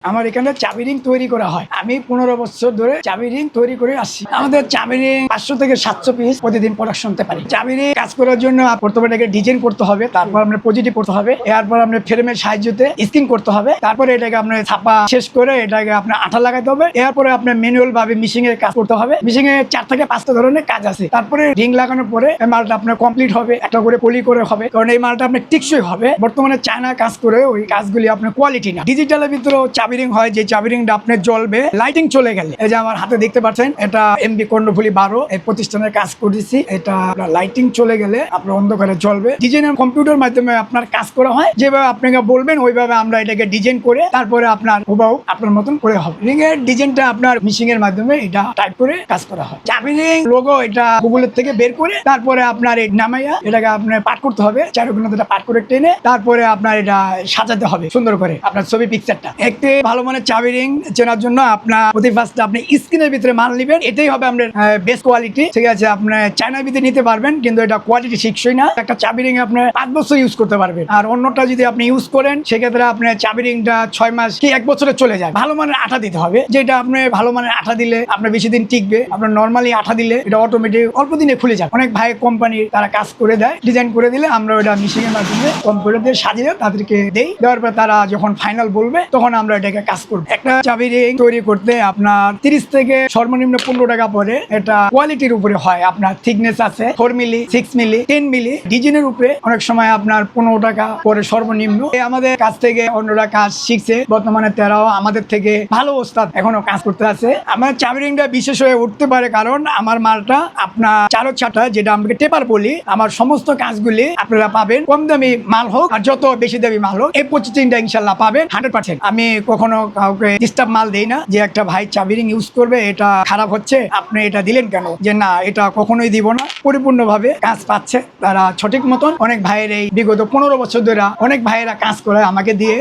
আমার এখানে চাবি রিং তৈরি করা হয়। আমি 15 বছর ধরে চাবি রিং তৈরি করে আসছি। আমাদের চাবি রিং 500 থেকে 700 পিস প্রতিদিন প্রোডাকশন হতে পারে। চাবি রিং কাজ করার জন্য প্রথমে এটাকে ডিজাইন করতে হবে, তারপর আমরা পজিটিভ করতে হবে, এরপর আমরা ফ্রেমের সাহায্যে স্ক্রিন করতে হবে, তারপরে এটাকে আপনার ছাপা শেষ করে এটাকে আপনার আঠা লাগাতে হবে। এরপরে আপনার ম্যানুয়াল ভাবে মিশিং এর কাজ করতে হবে। মিশিং এর 4 থেকে 5টা ধরনের কাজ আছে। তারপরে রিং লাগানোর পরে এই মালটা আপনার কমপ্লিট হবে, একটা করে পলি করে হবে, কারণ এই মালটা আপনার টিকসই হবে। বর্তমানে চায়না কাজ করে ওই কাজগুলি আপনার কোয়ালিটি না। ডিজিটালের ভিতরেও চাবি রিং হয়, যে চাবি রিংটা আপনার জ্বলবে লাইটিং চলে গেলে। এই যে আমার হাতে দেখতে পাচ্ছেন, এটা এমবি কর্ণফুলী 12 এই প্রতিষ্ঠানের কাজ করেছি। এটা লাইটিং চলে গেলে আপনার অন্ধকারে জ্বলবে। ডিজাইনের কম্পিউটার মাধ্যমে আপনার কাজ করা হয়, যেভাবে আপনাকে বলবেন ওইভাবে আমরা এটাকে ডিজাইন করে তারপরে আপনার হুবহু আপনার মতন করে হবে। রিং এর ডিজাইনটা আপনার মিশিং এর মাধ্যমে এটা টাইপ করে কাজ করা হয়। চাবি রিং লোগো এটা গুগলের থেকে বের করে তারপরে আপনার এই নামাইয়া এটাকে আপনার পাঠ করতে হবে, চারুকোণাতে পাঠ করে টেনে তারপরে আপনার এটা সাজাতে হবে সুন্দর করে আপনার ছবি পিকচারটা। একটি ভালো মানের চাবি রিং চেনার জন্য আপনার প্রতি ফার্স্টে আপনি স্ক্রিনের ভিতরে মাল নেবেন, এটাই হবে আপনার বেস্ট কোয়ালিটি। ঠিক আছে, আপনার চায়নার ভিতরে নিতে পারবেন, কিন্তু এটা কোয়ালিটি শিখছই না। একটা চাবি রিং আপনার 5 বছর ইউজ করতে পারবেন, আর অন্যটা যদি আপনি ইউজ করেন সেক্ষেত্রে আপনার চাবি রিংটা 6 মাস কি 1 বছরে চলে যায়। ভালো মানের আঠা দিতে হবে, যেটা আপনি ভালো মানের আঠা দিলে আপনার বেশি দিন টিকবে। আপনার নর্মালি আঠা দিলে এটা অটোমেটিক অল্প দিনে খুলে যায়। অনেক ভাই কোম্পানি তারা কাজ করে দেয়, ডিজাইন করে দিলে আমরা ওটা মিশিং এর মাধ্যমে কম্পিউটার দিয়ে সাজিয়ে তাদেরকে দেই। দেওয়ার পর তারা যখন ফাইনাল বলবে তখন আমরা এটাকে কাজ করবো। একটা চাবি রিং তৈরি করতে আপনার 30 থেকে সর্বনিম্ন 15 টাকা পরে। এটা কোয়ালিটির উপরে হয়, আপনার থিকনেস আছে 4 মিলি, 6 মিলি, 10 মিলি। ডিজাইনের উপরে অনেক সময় আপনার 15 টাকা পরে সর্বনিম্ন। আমাদের কাছ থেকে অন্যরা কাজ শিখছে, বর্তমানে তারাও আমাদের থেকে ভালো ওস্তাদ এখনো কাজ করতে আছে। আমার চাবি রিংটা বিশেষ হয়ে উঠতে পারে কারণ আমার মালটা আপনার চারো ছাটা, যেটা আমাকে টেপার বলি, আমার সমস্ত কাজগুলি আপনারা পাবেন। কম দামি মাল হোক আর যত বেশি দামি মাল হোক, এই প্রতিদিনটা ইনশাল্লাহ পাবেন 100%। আমি কখনো কাউকে ডিস্টার্ব মাল দেই না, যে একটা ভাই চাবি রিং ইউজ করবে এটা খারাপ হচ্ছে আপনি এটা দিলেন কেন, যে না এটা কখনোই দিব না। পরিপূর্ণভাবে কাজ পাচ্ছে তারা সঠিক মতন। অনেক ভাইয়ের এই বিগত 15 বছর ধরে অনেক ভাইয়েরা কাজ করে আমাকে দিয়ে।